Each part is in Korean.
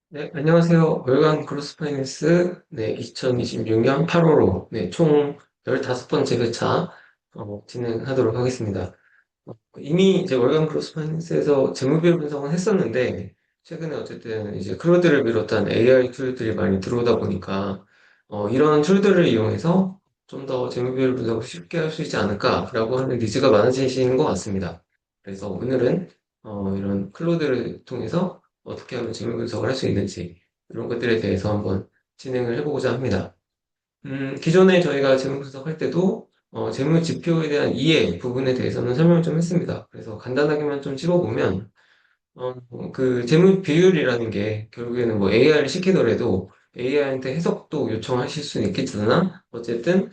네, 안녕하세요. 월간 크로스파이낸스 2026년 8월호 총 15번째 회차 진행하도록 하겠습니다. 이미 이제 월간 크로스파이낸스에서 재무비율 분석은 했었는데 최근에 어쨌든 이제 클로드를 비롯한 AI 툴들이 많이 들어오다 보니까 이런 툴들을 이용해서 좀 더 재무비율 분석을 쉽게 할 수 있지 않을까라고 하는 니즈가 많아지시는 것 같습니다. 그래서 오늘은 이런 클로드를 통해서 어떻게 하면 재무 분석을 할 수 있는지 이런 것들에 대해서 한번 진행을 해보고자 합니다. 기존에 저희가 재무 분석할 때도 재무 지표에 대한 이해 부분에 대해서는 설명을 좀 했습니다. 그래서 간단하게만 좀 짚어보면 그 재무 비율이라는 게 결국에는 뭐 AI를 시키더라도 AI한테 해석도 요청하실 수는 있겠으나 어쨌든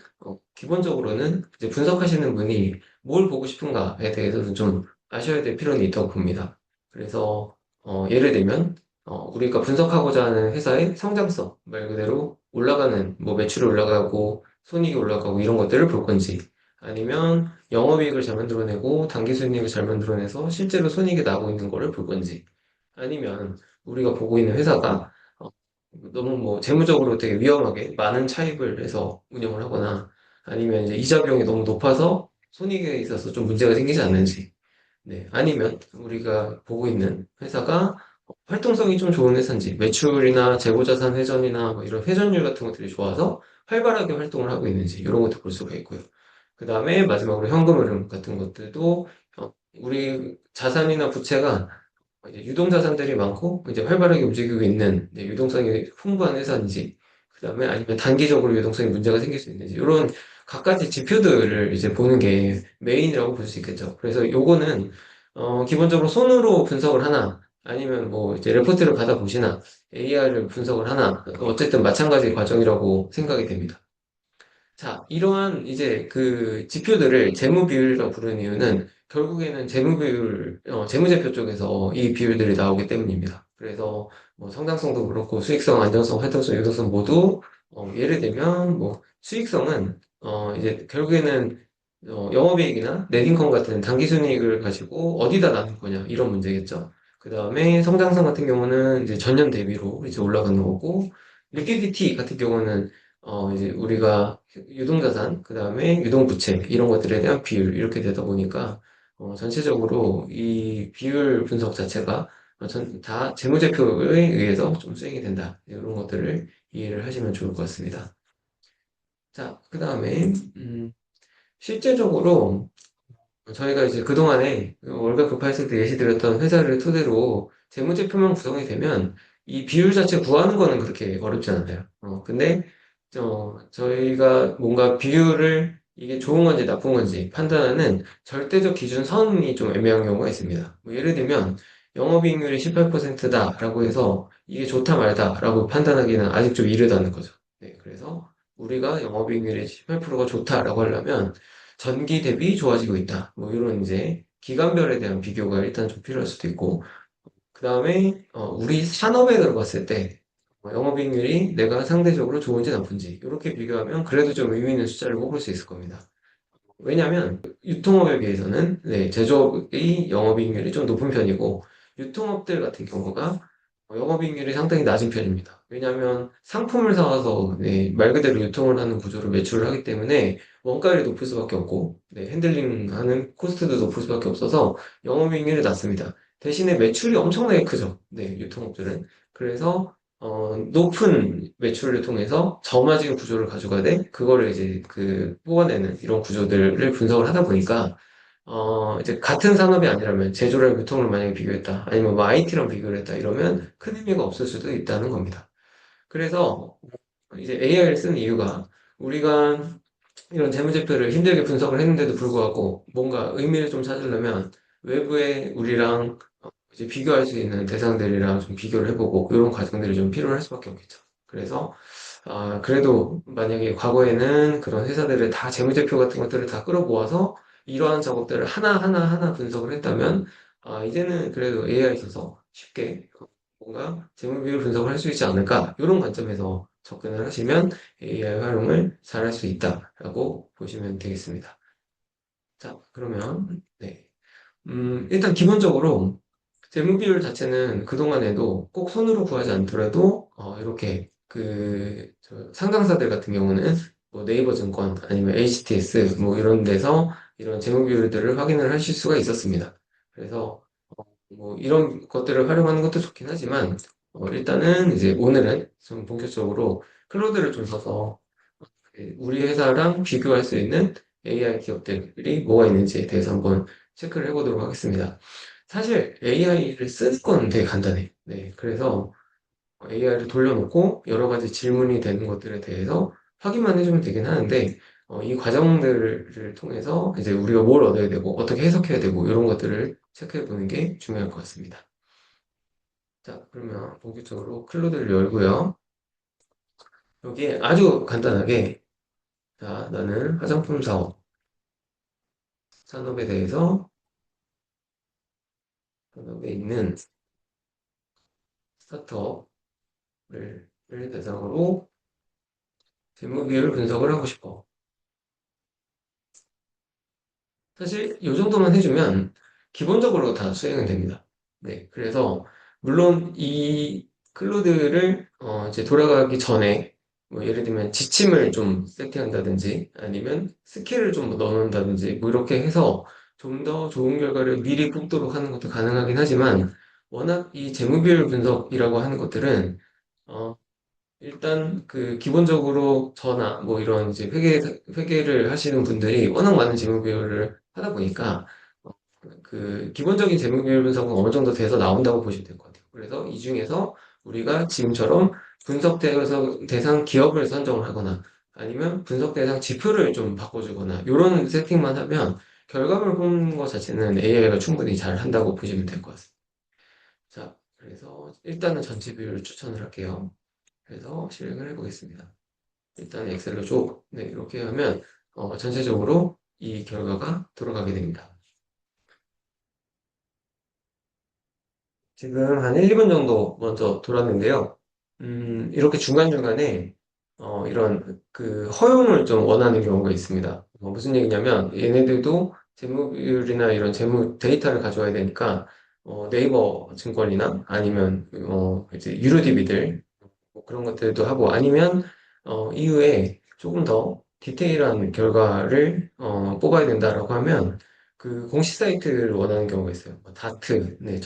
기본적으로는 이제 분석하시는 분이 뭘 보고 싶은가에 대해서는 좀 아셔야 될 필요는 있다고 봅니다. 그래서 예를 들면 우리가 분석하고자 하는 회사의 성장성 말 그대로 올라가는 뭐 매출이 올라가고 손익이 올라가고 이런 것들을 볼 건지 아니면 영업이익을 잘 만들어내고 당기순이익을 잘 만들어내서 실제로 손익이 나고 있는 거를 볼 건지 아니면 우리가 보고 있는 회사가 어, 너무 뭐 재무적으로 되게 위험하게 많은 차입을 해서 운영을 하거나 아니면 이제 이자 비용이 너무 높아서 손익에 있어서 좀 문제가 생기지 않는지 아니면 우리가 보고 있는 회사가 활동성이 좀 좋은 회사인지 매출이나 재고자산 회전이나 뭐 이런 회전율 같은 것들이 좋아서 활발하게 활동을 하고 있는지 이런 것도 볼 수가 있고요. 그 다음에 마지막으로 현금 흐름 같은 것들도 우리 자산이나 부채가 이제 유동자산들이 많고 이제 활발하게 움직이고 있는 유동성이 풍부한 회사인지 그 다음에 아니면 단기적으로 유동성에 문제가 생길 수 있는지 이런 각가지 지표들을 이제 보는 게 메인이라고 볼 수 있겠죠. 그래서 요거는 기본적으로 손으로 분석을 하나 아니면 뭐 이제 레포트를 받아보시나 AI를 분석을 하나 어쨌든 마찬가지 과정이라고 생각이 됩니다. 자, 이러한 이제 그 지표들을 재무 비율이라고 부르는 이유는 결국에는 재무 비율, 재무제표 쪽에서 이 비율들이 나오기 때문입니다. 그래서 뭐 성장성도 그렇고 수익성, 안정성, 활동성, 유동성 모두 예를 들면 뭐 수익성은 이제 결국에는 영업이익이나 넷인컴 같은 당기순이익을 가지고 어디다 나눌 거냐 이런 문제겠죠. 그 다음에 성장성 같은 경우는 이제 전년 대비로 이제 올라가는 거고 리퀴디티 같은 경우는 이제 우리가 유동자산, 그 다음에 유동부채, 이런 것들에 대한 비율, 이렇게 되다 보니까, 전체적으로 이 비율 분석 자체가 다 재무제표에 의해서 좀 수행이 된다. 이런 것들을 이해를 하시면 좋을 것 같습니다. 자, 그 다음에, 실제적으로 저희가 이제 그동안에 월가 급발생 때 예시드렸던 회사를 토대로 재무제표만 구성이 되면 이 비율 자체 구하는 거는 그렇게 어렵지 않아요. 근데 저희가 뭔가 비율을 이게 좋은 건지 나쁜 건지 판단하는 절대적 기준 선이 좀 애매한 경우가 있습니다. 뭐 예를 들면 영업이익률이 18%다라고 해서 이게 좋다 말다라고 판단하기는 아직 좀 이르다는 거죠. 네, 그래서 우리가 영업이익률이 18%가 좋다라고 하려면 전기 대비 좋아지고 있다. 뭐 이런 이제 기관별에 대한 비교가 일단 좀 필요할 수도 있고, 그 다음에 우리 산업에 들어갔을 때 영업이익률이 내가 상대적으로 좋은지 나쁜지 이렇게 비교하면 그래도 좀 의미 있는 숫자를 뽑을 수 있을 겁니다. 왜냐하면 유통업에 비해서는 제조업의 영업이익률이 좀 높은 편이고 유통업들 같은 경우가 영업이익률이 상당히 낮은 편입니다. 왜냐하면 상품을 사와서 말 그대로 유통을 하는 구조로 매출을 하기 때문에 원가율이 높을 수밖에 없고 핸들링하는 코스트도 높을 수밖에 없어서 영업이익률이 낮습니다. 대신에 매출이 엄청나게 크죠. 유통업들은. 그래서 높은 매출을 통해서 저마진 구조를 가져가되 그거를 이제 그 뽑아내는 이런 구조들을 분석을 하다 보니까 이제 같은 산업이 아니라면 제조랑 유통을 만약에 비교했다 아니면 뭐 IT랑 비교를 했다 이러면 큰 의미가 없을 수도 있다는 겁니다. 그래서 이제 AI를 쓰는 이유가 우리가 이런 재무제표를 힘들게 분석을 했는데도 불구하고 뭔가 의미를 좀 찾으려면 외부에 우리랑 이제 비교할 수 있는 대상들이랑 좀 비교를 해보고 이런 과정들이 좀 필요할 수밖에 없겠죠. 그래서 그래도 만약에 과거에는 그런 회사들을 다 재무제표 같은 것들을 다 끌어모아서 이러한 작업들을 하나하나 분석을 했다면 이제는 그래도 AI에 있어서 쉽게 뭔가 재무비율 분석을 할 수 있지 않을까 이런 관점에서 접근을 하시면 AI 활용을 잘 할 수 있다라고 보시면 되겠습니다. 자, 그러면 일단 기본적으로 재무 비율 자체는 그동안에도 꼭 손으로 구하지 않더라도 이렇게 상장사들 같은 경우는 뭐 네이버 증권 아니면 HTS 뭐 이런 데서 이런 재무 비율들을 확인을 하실 수가 있었습니다. 그래서 뭐 이런 것들을 활용하는 것도 좋긴 하지만 일단은 이제 오늘은 좀 본격적으로 클로드를 좀 써서 우리 회사랑 비교할 수 있는 AI 기업들이 뭐가 있는지에 대해서 한번 체크를 해보도록 하겠습니다. 사실 AI를 쓰는 건 되게 간단해. 네, 그래서 AI를 돌려놓고 여러 가지 질문이 되는 것들에 대해서 확인만 해주면 되긴 하는데, 이 과정들을 통해서 이제 우리가 뭘 얻어야 되고, 어떻게 해석해야 되고, 이런 것들을 체크해 보는 게 중요할 것 같습니다. 자, 그러면 본격적으로 클로드를 열고요. 여기에 아주 간단하게, 자, 나는 화장품 산업에 대해서 산업에 있는 스타트업을 대상으로 재무비율 분석을 하고 싶어. 사실 이 정도만 해주면 기본적으로 다 수행은 됩니다. 네, 그래서 물론 이 클로드를 이제 돌아가기 전에 뭐 예를 들면 지침을 좀 세팅한다든지 아니면 스킬을 좀 넣어놓는다든지 뭐 이렇게 해서 좀 더 좋은 결과를 미리 뽑도록 하는 것도 가능하긴 하지만 워낙 이 재무비율 분석이라고 하는 것들은 어, 일단 기본적으로 저나 뭐 이런 이제 회계를 하시는 분들이 워낙 많은 재무 비율을 하다 보니까 어, 기본적인 재무 비율 분석은 어느 정도 돼서 나온다고 보시면 될 것 같아요. 그래서 이 중에서 우리가 지금처럼 분석 대상 기업을 선정을 하거나 아니면 분석 대상 지표를 좀 바꿔주거나 이런 세팅만 하면 결과물 뽑는 것 자체는 AI가 충분히 잘 한다고 보시면 될 것 같습니다. 자, 그래서 일단은 전체 비율을 추천을 할게요. 그래서 실행을 해보겠습니다. 일단 엑셀로 줘. 네, 이렇게 하면 전체적으로 이 결과가 돌아가게 됩니다. 지금 한 1, 2분 정도 먼저 돌았는데요. 이렇게 중간중간에 이런 허용을 좀 원하는 경우가 있습니다. 무슨 얘기냐면 얘네들도 재무비율이나 이런 재무 데이터를 가져와야 되니까 네이버 증권이나 아니면 이제 유료DB들 뭐 그런 것들도 하고 아니면 이후에 조금 더 디테일한 결과를 뽑아야 된다라고 하면 공식 사이트를 원하는 경우가 있어요. 뭐 다트, 네,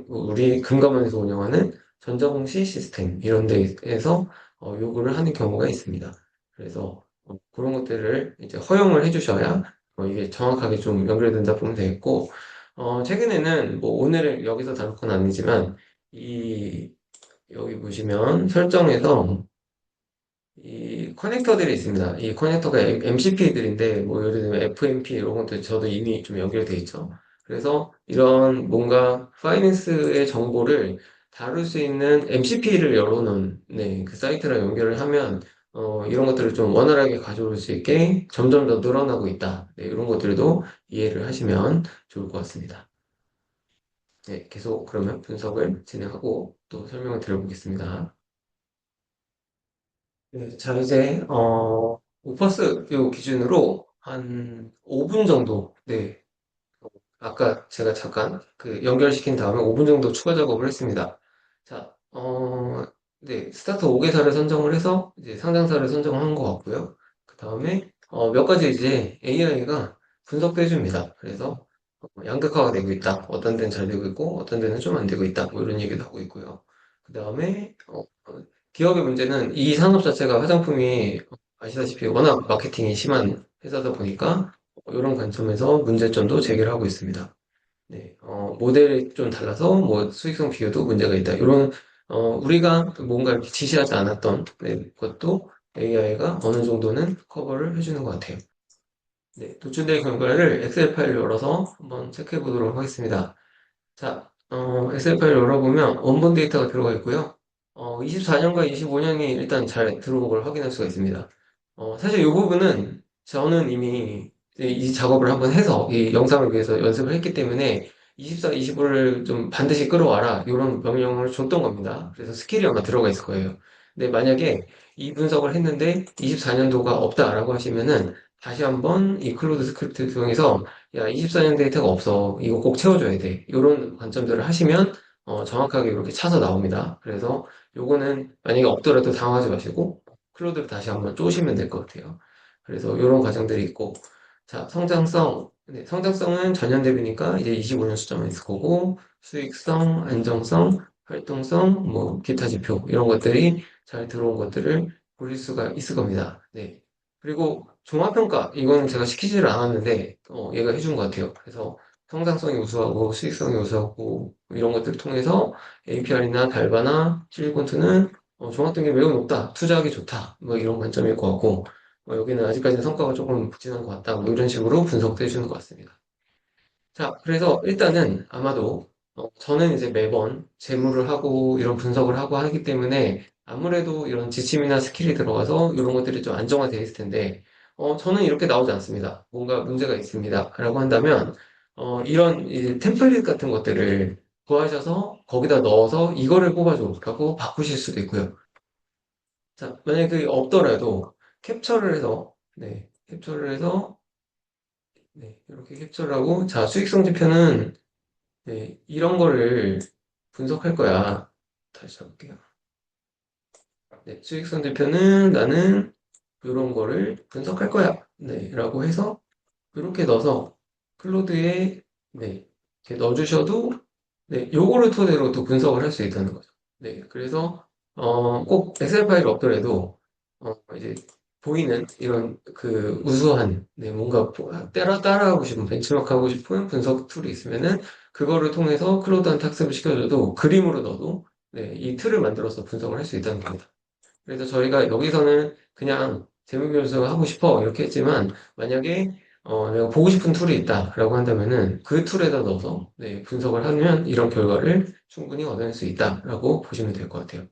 우리 금감원에서 운영하는 전자공시 시스템 이런 데에서 요구를 하는 경우가 있습니다. 그래서 그런 것들을 이제 허용을 해주셔야 이게 정확하게 좀 연결된다 보면 되겠고 최근에는 뭐 오늘 여기서 다룰 건 아니지만 이 여기 보시면 설정에서 이 커넥터들이 있습니다. 이 커넥터가 MCP들인데 뭐 예를 들면 FMP 이런 것도 저도 이미 좀 연결되어 있죠. 그래서 이런 뭔가 파이낸스의 정보를 다룰 수 있는 MCP를 열어놓은 네, 그 사이트랑 연결을 하면 이런 것들을 좀 원활하게 가져올 수 있게 점점 더 늘어나고 있다. 네, 이런 것들도 이해를 하시면 좋을 것 같습니다. 네, 계속 그러면 분석을 진행하고 또 설명을 드려보겠습니다. 네, 자, 이제, 오퍼스 요 기준으로 한 5분 정도, 네, 아까 제가 잠깐 연결시킨 다음에 5분 정도 추가 작업을 했습니다. 자, 네, 스타트 5개사를 선정을 해서 이제 상장사를 선정한 것 같고요. 그 다음에 몇 가지 이제 AI가 분석도 해줍니다. 그래서 양극화가 되고 있다. 어떤 데는 잘 되고 있고, 어떤 데는 좀 안 되고 있다. 뭐 이런 얘기도 하고 있고요. 그 다음에 기업의 문제는 이 산업 자체가 화장품이 아시다시피 워낙 마케팅이 심한 회사다 보니까 이런 관점에서 문제점도 제기를 하고 있습니다. 네, 모델이 좀 달라서 뭐 수익성 비교도 문제가 있다. 이런 우리가 뭔가 이렇게 지시하지 않았던 네, 것도 AI가 어느 정도는 커버를 해주는 것 같아요. 네, 도출된 결과를 엑셀 파일을 열어서 한번 체크해 보도록 하겠습니다. 자, 엑셀 파일 열어보면 원본 데이터가 들어가 있고요. 24년과 25년이 일단 잘 들어온 걸 확인할 수가 있습니다. 사실 이 부분은 저는 이미 이 작업을 한번 해서 이 영상을 위해서 연습을 했기 때문에 24, 25를 좀 반드시 끌어와라 이런 명령을 줬던 겁니다. 그래서 스킬이 아마 들어가 있을 거예요. 근데 만약에 이 분석을 했는데 24년도가 없다라고 하시면은 다시 한번 이 클로드 스크립트 통해서 야, 24년 데이터가 없어. 이거 꼭 채워줘야 돼. 이런 관점들을 하시면 정확하게 이렇게 차서 나옵니다. 그래서 요거는 만약에 없더라도 당황하지 마시고 클로드를 다시 한번 쪼시면 될 것 같아요. 그래서 이런 과정들이 있고 자, 성장성. 네, 성장성은 전년 대비니까 이제 25년 수점에 있을 거고 수익성, 안정성, 활동성, 뭐 기타 지표 이런 것들이 잘 들어온 것들을 보실 수가 있을 겁니다. 네. 그리고 종합평가 이거는 제가 시키지를 않았는데 얘가 해준 것 같아요. 그래서 성장성이 우수하고 수익성이 우수하고 이런 것들을 통해서 APR이나 달바나 실리콘트는 종합등이 매우 높다, 투자하기 좋다, 뭐 이런 관점일 것 같고 여기는 아직까지는 성과가 조금 부진한 것 같다, 뭐 이런 식으로 분석도 해주는 것 같습니다. 자, 그래서 일단은 아마도 저는 이제 매번 재무를 하고 이런 분석을 하고 하기 때문에 아무래도 이런 지침이나 스킬이 들어가서 이런 것들이 좀 안정화되어 있을 텐데 저는 이렇게 나오지 않습니다. 뭔가 문제가 있습니다. 라고 한다면 이런 이제 템플릿 같은 것들을 구하셔서 거기다 넣어서 이거를 뽑아줘 라고 바꾸실 수도 있고요. 자, 만약에 그게 없더라도 캡처를 해서 네, 캡처를 해서 네, 이렇게 캡처를 하고 자, 수익성 지표는 네, 이런 거를 분석할 거야. 다시 해볼게요. 네, 수익성 지표는 나는 이런 거를 분석할 거야. 네, 라고 해서 이렇게 넣어서 클로드에 네, 이렇게 넣어주셔도 네, 요거를 토대로 또 분석을 할 수 있다는 거죠. 네, 그래서 꼭 엑셀 파일이 없더라도 이제 보이는 이런 그 우수한 네, 뭔가 따라하고 싶은 벤치마크 하고 싶은 분석 툴이 있으면은 그거를 통해서 클로드한테 학습을 시켜줘도 그림으로 넣어도 네, 이 틀을 만들어서 분석을 할 수 있다는 겁니다. 그래서 저희가 여기서는 그냥 재무분석을 하고 싶어 이렇게 했지만 만약에 내가 보고 싶은 툴이 있다라고 한다면은 그 툴에다 넣어서 네, 분석을 하면 이런 결과를 충분히 얻어낼 수 있다라고 보시면 될 것 같아요.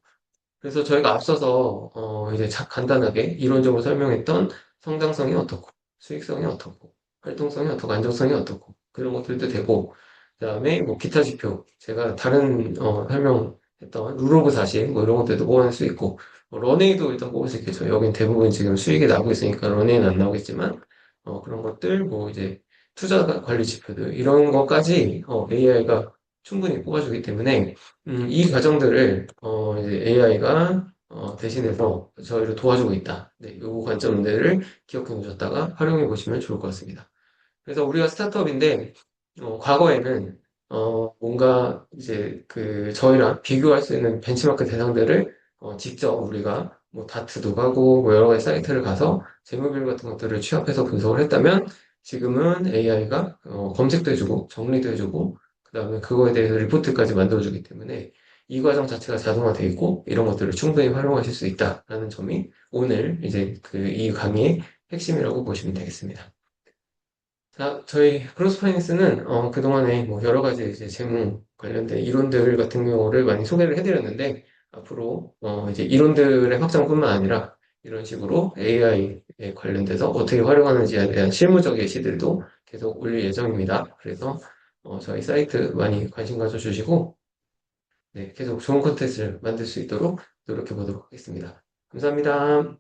그래서 저희가 앞서서 이제 간단하게 이론적으로 설명했던 성장성이 어떻고 수익성이 어떻고 활동성이 어떻고 안정성이 어떻고 그런 것들도 되고 그다음에 뭐 기타 지표 제가 다른 설명했던 룰 오브 40 뭐 이런 것들도 뽑아낼 수 있고 뭐 런웨이도 일단 뽑을 수 있겠죠. 여긴 대부분 지금 수익이 나고 있으니까 런웨이는 안 나오겠지만 그런 것들 뭐 이제 투자 관리 지표들 이런 것까지 AI가 충분히 뽑아주기 때문에 이 과정들을 이제 AI가 대신해서 저희를 도와주고 있다. 네, 요 관점들을 기억해 놓으셨다가 활용해 보시면 좋을 것 같습니다. 그래서 우리가 스타트업인데 과거에는 뭔가 이제 그 저희랑 비교할 수 있는 벤치마크 대상들을 직접 우리가 뭐 다트도 가고 뭐 여러 가지 사이트를 가서 재무비율 같은 것들을 취합해서 분석을 했다면 지금은 AI가 검색도 해주고 정리도 해주고 그다음에 그거에 대해서 리포트까지 만들어주기 때문에 이 과정 자체가 자동화되어 있고 이런 것들을 충분히 활용하실 수 있다라는 점이 오늘 이제 그 이 강의의 핵심이라고 보시면 되겠습니다. 자, 저희 크로스파이낸스는 그동안에 뭐 여러 가지 이제 재무 관련된 이론들 같은 경우를 많이 소개를 해드렸는데 앞으로 이제 이론들의 확장뿐만 아니라 이런 식으로 AI에 관련돼서 어떻게 활용하는지에 대한 실무적 예시들도 계속 올릴 예정입니다. 그래서 저희 사이트 많이 관심 가져주시고 네, 계속 좋은 콘텐츠를 만들 수 있도록 노력해 보도록 하겠습니다. 감사합니다.